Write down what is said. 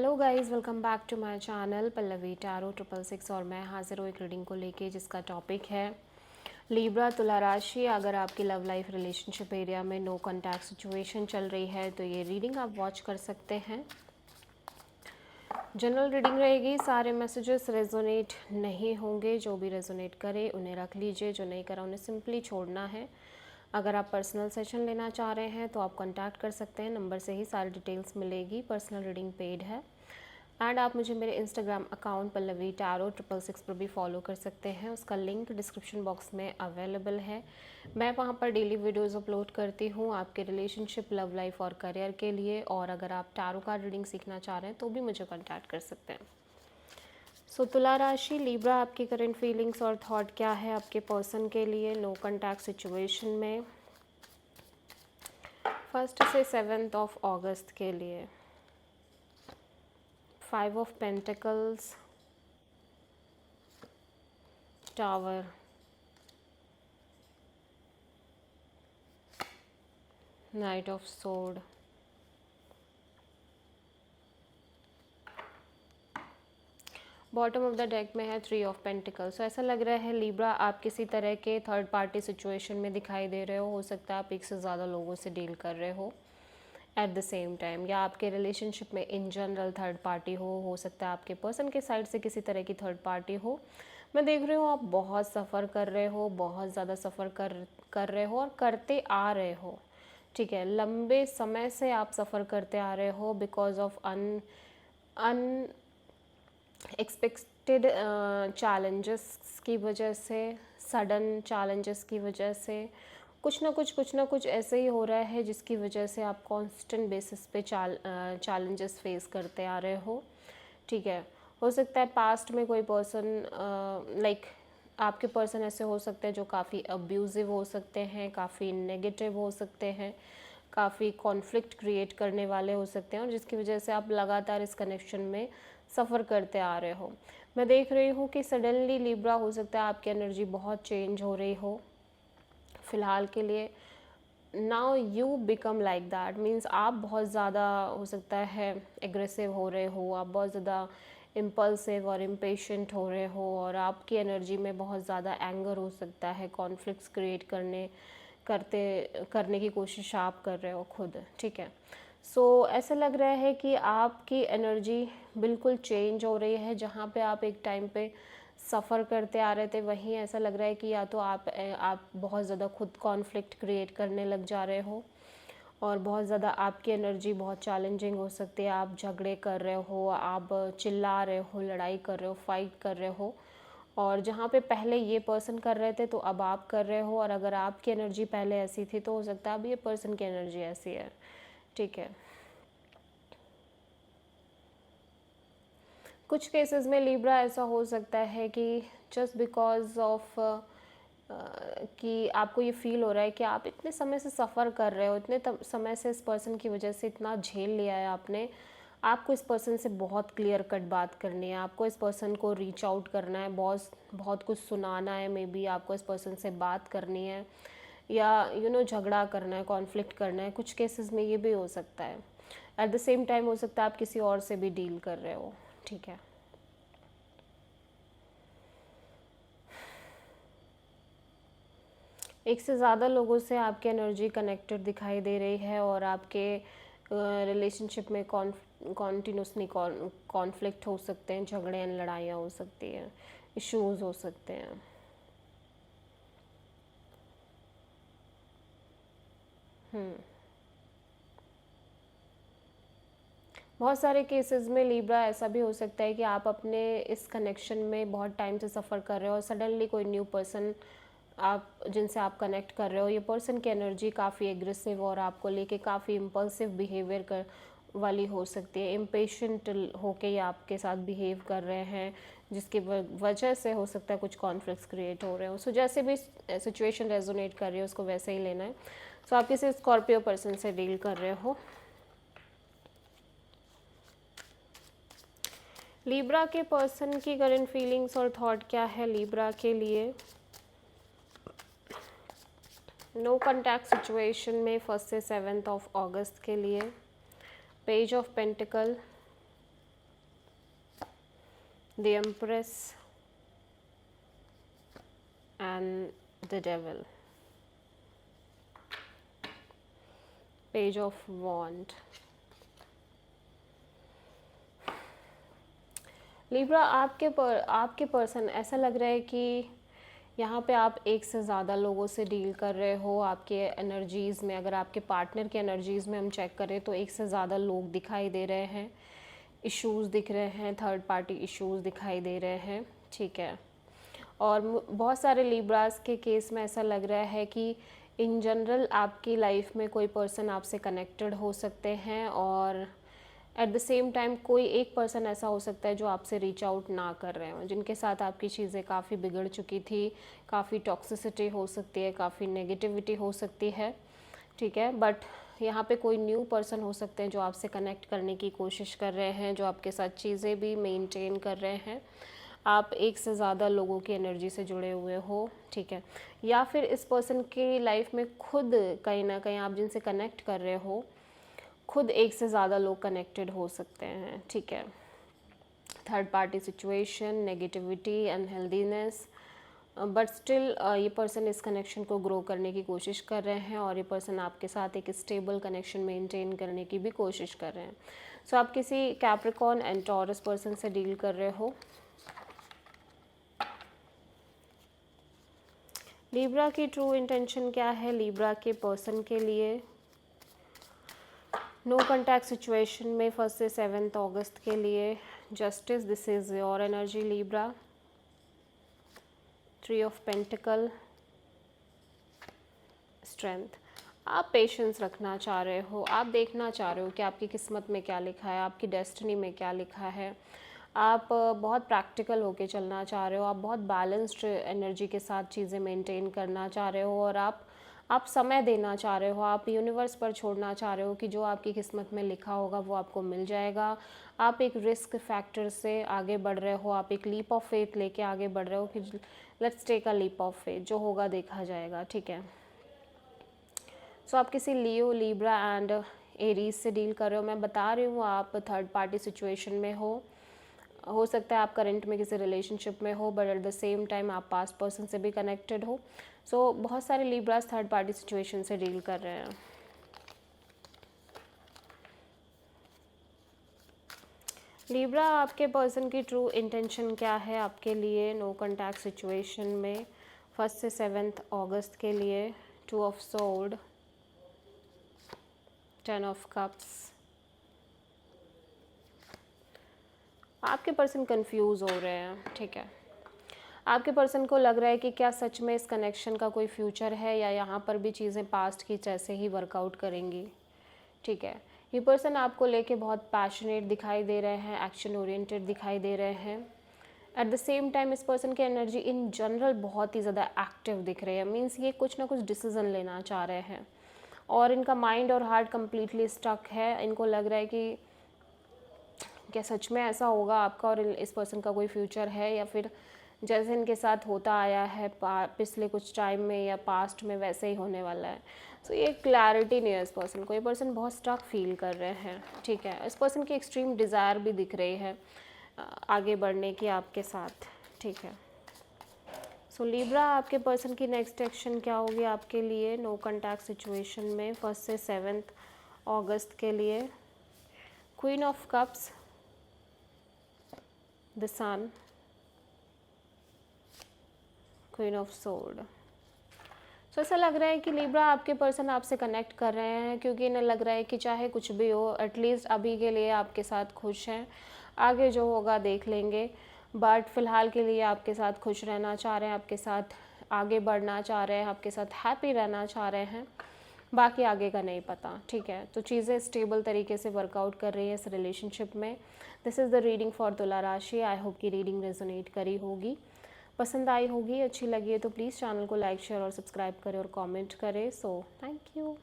Hello guys, welcome back to my channel Pallavi tarot 666 और मैं हाजिर हूँ एक रीडिंग को लेके जिसका टॉपिक है लीब्रा तुला राशि। अगर आपकी लव लाइफ रिलेशनशिप एरिया में नो कॉन्टैक्ट सिचुएशन चल रही है तो ये रीडिंग आप वॉच कर सकते हैं। जनरल रीडिंग रहेगी, सारे मैसेजेस रेजोनेट नहीं होंगे। जो भी रेजोनेट करे उन्हें रख लीजिए, जो नहीं करा उन्हें सिंपली छोड़ना है। अगर आप पर्सनल सेशन लेना चाह रहे हैं तो आप कांटेक्ट कर सकते हैं, नंबर से ही सारी डिटेल्स मिलेगी। पर्सनल रीडिंग पेड है एंड आप मुझे मेरे इंस्टाग्राम अकाउंट पल्लवी टैरो 666 पर भी फॉलो कर सकते हैं। उसका लिंक डिस्क्रिप्शन बॉक्स में अवेलेबल है। मैं वहाँ पर डेली वीडियोस अपलोड करती हूँ आपके रिलेशनशिप, लव लाइफ और करियर के लिए। और अगर आप टैरो कार्ड रीडिंग सीखना चाह रहे हैं तो भी मुझे कॉन्टैक्ट कर सकते हैं। सो तुला राशि, लीब्रा, आपकी करंट फीलिंग्स और थॉट क्या है आपके पर्सन के लिए नो कॉन्टैक्ट सिचुएशन में 1 से 7 अगस्त के लिए। 5 of pentacles, tower, night of sword, bottom of the deck में है 3 ऑफ पेंटिकल्स। तो ऐसा लग रहा है लीब्रा आप किसी तरह के थर्ड पार्टी सिचुएशन में दिखाई दे रहे हो सकता है आप एक से ज़्यादा लोगों से डील कर रहे हो एट द सेम टाइम, या आपके रिलेशनशिप में इन जनरल थर्ड पार्टी हो सकता है आपके पर्सन के साइड से किसी तरह की थर्ड पार्टी हो। मैं देख रही हूँ आप बहुत सफ़र कर रहे हो, बहुत ज़्यादा सफ़र कर रहे हो और करते आ रहे हो। ठीक है, लंबे समय से आप सफ़र करते आ रहे हो because of an expected challenges की वजह से, सडन चैलेंजेस की वजह से, कुछ ना कुछ ऐसे ही हो रहा है जिसकी वजह से आप कांस्टेंट बेसिस पे चैलेंजेस फेस करते आ रहे हो। ठीक है, हो सकता है पास्ट में कोई पर्सन लाइक आपके पर्सन ऐसे हो सकते हैं जो काफ़ी अब्यूज़िव हो सकते हैं, काफ़ी नेगेटिव हो सकते हैं, काफ़ी कॉन्फ्लिक्ट क्रिएट करने वाले हो सकते हैं और जिसकी वजह से आप लगातार इस कनेक्शन में सफ़र करते आ रहे हो। मैं देख रही हूँ कि सडनली लिब्रा हो सकता है आपकी एनर्जी बहुत चेंज हो रही हो फ़िलहाल के लिए। Now you become like that means आप बहुत ज़्यादा हो सकता है एग्रेसिव हो रहे हो, आप बहुत ज़्यादा इम्पल्सिव और इम्पेशेंट हो रहे हो और आपकी एनर्जी में बहुत ज़्यादा एंगर हो सकता है, कॉन्फ्लिक्ट्स क्रिएट करने की कोशिश आप कर रहे हो खुद। ठीक है, सो ऐसा लग रहा है कि आपकी एनर्जी बिल्कुल चेंज हो रही है। जहाँ पे आप एक टाइम पे सफ़र करते आ रहे थे वहीं ऐसा लग रहा है कि या तो आप बहुत ज़्यादा खुद कॉन्फ्लिक्ट क्रिएट करने लग जा रहे हो और बहुत ज़्यादा आपकी एनर्जी बहुत चैलेंजिंग हो सकती है। आप झगड़े कर रहे हो, आप चिल्ला रहे हो, लड़ाई कर रहे हो, फाइट कर रहे हो और जहाँ पे पहले ये पर्सन कर रहे थे तो अब आप कर रहे हो। और अगर आपकी एनर्जी पहले ऐसी थी तो हो सकता है अब ये पर्सन की एनर्जी ऐसी है। ठीक है, कुछ केसेस में लिब्रा ऐसा हो सकता है कि जस्ट बिकॉज ऑफ कि आपको ये फील हो रहा है कि आप इतने समय से सफ़र कर रहे हो, इतने समय से इस पर्सन की वजह से इतना झेल लिया है आपने। आपको इस पर्सन से बहुत क्लियर कट बात करनी है, आपको इस पर्सन को रीच आउट करना है, बहुत बहुत कुछ सुनाना है, मे बी आपको इस पर्सन से बात करनी है या झगड़ा करना है, कॉन्फ्लिक्ट करना है। कुछ केसेस में ये भी हो सकता है। एट द सेम टाइम हो सकता है आप किसी और से भी डील कर रहे हो। ठीक है, एक से ज़्यादा लोगों से आपकी एनर्जी कनेक्टेड दिखाई दे रही है और आपके रिलेशनशिप में कॉन्टिन्यूसली कॉन्फ्लिक्ट हो सकते हैं, झगड़े एंड लड़ाइयाँ हो सकती हैं, इश्यूज हो सकते हैं। बहुत सारे केसेस में लिब्रा ऐसा भी हो सकता है कि आप अपने इस कनेक्शन में बहुत टाइम से सफ़र कर रहे हो और सडनली कोई न्यू पर्सन आप जिनसे आप कनेक्ट कर रहे हो, ये पर्सन की एनर्जी काफ़ी एग्रेसिव और आपको लेके काफ़ी इम्पल्सिव बिहेवियर कर वाली हो सकती है। इम्पेशेंट होके ये आपके साथ बिहेव कर रहे हैं जिसकी वजह से हो सकता है कुछ कॉन्फ्लिक्ट्स क्रिएट हो रहे हो। सो जैसे भी सिचुएशन रेजोनेट कर रही है उसको वैसे ही लेना है। सो आप किसी स्कॉर्पियो पर्सन से डील कर रहे हो। लिब्रा के पर्सन की करंट फीलिंग्स और थॉट क्या है लिब्रा के लिए नो कॉन्टैक्ट सिचुएशन में 1 से 7 अगस्त के लिए। Page of pentacle, the empress and the devil, page of wand. Libra, आपके पर्सन ऐसा लग रहा है कि यहाँ पे आप एक से ज़्यादा लोगों से डील कर रहे हो। आपके एनर्जीज़ में, अगर आपके पार्टनर के एनर्जीज़ में हम चेक करें तो एक से ज़्यादा लोग दिखाई दे रहे हैं, इश्यूज़ दिख रहे हैं, थर्ड पार्टी इश्यूज़ दिखाई दे रहे हैं, ठीक है। और बहुत सारे लिब्रास के केस में ऐसा लग रहा है कि इन जनरल आपकी लाइफ में कोई पर्सन आपसे कनेक्टेड हो सकते हैं, और एट द सेम टाइम कोई एक पर्सन ऐसा हो सकता है जो आपसे रीच आउट ना कर रहे हों, जिनके साथ आपकी चीज़ें काफ़ी बिगड़ चुकी थी, काफ़ी टॉक्सिसिटी हो सकती है, काफ़ी नेगेटिविटी हो सकती है, ठीक है। बट यहाँ पे कोई न्यू पर्सन हो सकते हैं जो आपसे कनेक्ट करने की कोशिश कर रहे हैं, जो आपके साथ चीज़ें भी मेंटेन कर रहे हैं। आप एक से ज़्यादा लोगों की एनर्जी से जुड़े हुए हो, ठीक है। या फिर इस पर्सन की लाइफ में खुद कहीं ना कहीं आप जिनसे कनेक्ट कर रहे हो, खुद एक से ज़्यादा लोग कनेक्टेड हो सकते हैं, ठीक है। Third party situation, negativity, unhealthiness, but still ये पर्सन इस कनेक्शन को ग्रो करने की कोशिश कर रहे हैं, और ये पर्सन आपके साथ एक स्टेबल कनेक्शन मेंटेन करने की भी कोशिश कर रहे हैं। सो आप किसी कैप्रिकॉर्न एंड टॉरस पर्सन से डील कर रहे हो। लिब्रा की ट्रू इंटेंशन क्या है लिब्रा के पर्सन के लिए? नो कॉन्टैक्ट सिचुएशन में 1 से 7 अगस्त के लिए। Justice, this is your energy Libra. 3 of pentacle, strength. आप पेशेंस रखना चाह रहे हो, आप देखना चाह रहे हो कि आपकी किस्मत में क्या लिखा है, आपकी डेस्टिनी में क्या लिखा है। आप बहुत प्रैक्टिकल होके चलना चाह रहे हो, आप बहुत बैलेंस्ड एनर्जी के साथ चीज़ें मेंटेन करना चाह रहे हो, और आप समय देना चाह रहे हो, आप यूनिवर्स पर छोड़ना चाह रहे हो कि जो आपकी किस्मत में लिखा होगा वो आपको मिल जाएगा। आप एक रिस्क फैक्टर से आगे बढ़ रहे हो, आप एक लीप ऑफ फेथ लेके आगे बढ़ रहे हो कि let's take a leap of faith, जो होगा देखा जाएगा, ठीक है। सो आप किसी लियो, लिब्रा एंड एरीज से डील कर रहे हो। मैं बता रही हूँ आप थर्ड पार्टी सिचुएशन में हो सकता है आप करंट में किसी रिलेशनशिप में हो, but at the same time आप पास्ट पर्सन से भी कनेक्टेड हो। सो बहुत सारे लिब्रास थर्ड पार्टी सिचुएशन से डील कर रहे हैं। लिब्रा, आपके पर्सन की ट्रू इंटेंशन क्या है आपके लिए नो कॉन्टैक्ट सिचुएशन में 1 से 7 अगस्त के लिए? 2 ऑफ सोर्ड, 10 ऑफ कप्स। आपके पर्सन कंफ्यूज हो रहे हैं, ठीक है। आपके पर्सन को लग रहा है कि क्या सच में इस कनेक्शन का कोई फ्यूचर है, या यहाँ पर भी चीज़ें पास्ट की जैसे ही वर्कआउट करेंगी, ठीक है। ये पर्सन आपको लेके बहुत पैशनेट दिखाई दे रहे हैं, एक्शन ओरिएंटेड दिखाई दे रहे हैं। एट द सेम टाइम इस पर्सन की एनर्जी इन जनरल बहुत ही ज़्यादा एक्टिव दिख रही है, मीन्स ये कुछ ना कुछ डिसीजन लेना चाह रहे हैं, और इनका माइंड और हार्ट कम्प्लीटली स्टक है। इनको लग रहा है कि क्या सच में ऐसा होगा आपका और इस पर्सन का कोई फ्यूचर है, या फिर जैसे इनके साथ होता आया है पिछले कुछ टाइम में या पास्ट में वैसे ही होने वाला है। सो ये क्लैरिटी नहीं है इस पर्सन को। ये पर्सन बहुत स्टक फील कर रहे हैं, ठीक है। इस पर्सन की एक्सट्रीम डिज़ायर भी दिख रही है आगे बढ़ने की आपके साथ, ठीक है। सो लिब्रा, आपके पर्सन की नेक्स्ट एक्शन क्या होगी आपके लिए नो कॉन्टैक्ट सिचुएशन में 1 से 7 अगस्त के लिए? Queen of cups, the sun, queen of sword. So ऐसा लग रहा है कि लिब्रा, आपके पर्सन आपसे कनेक्ट कर रहे हैं क्योंकि इन्हें लग रहा है कि चाहे कुछ भी हो, एटलीस्ट अभी के लिए आपके साथ खुश हैं, आगे जो होगा देख लेंगे, बट फ़िलहाल के लिए आपके साथ खुश रहना चाह रहे हैं, आपके साथ आगे बढ़ना चाह रहे हैं, आपके साथ हैप्पी रहना चाह रहे हैं। बाकी आगे का नहीं पता, ठीक है। तो चीज़ें स्टेबल तरीके से वर्कआउट कर रही है इस रिलेशनशिप में। This is the reading for तुला राशि। आई होप कि रीडिंग रेजोनेट करी होगी, पसंद आई होगी, अच्छी लगी है तो प्लीज़ चैनल को लाइक, शेयर और सब्सक्राइब करें और कमेंट करें। So thank you.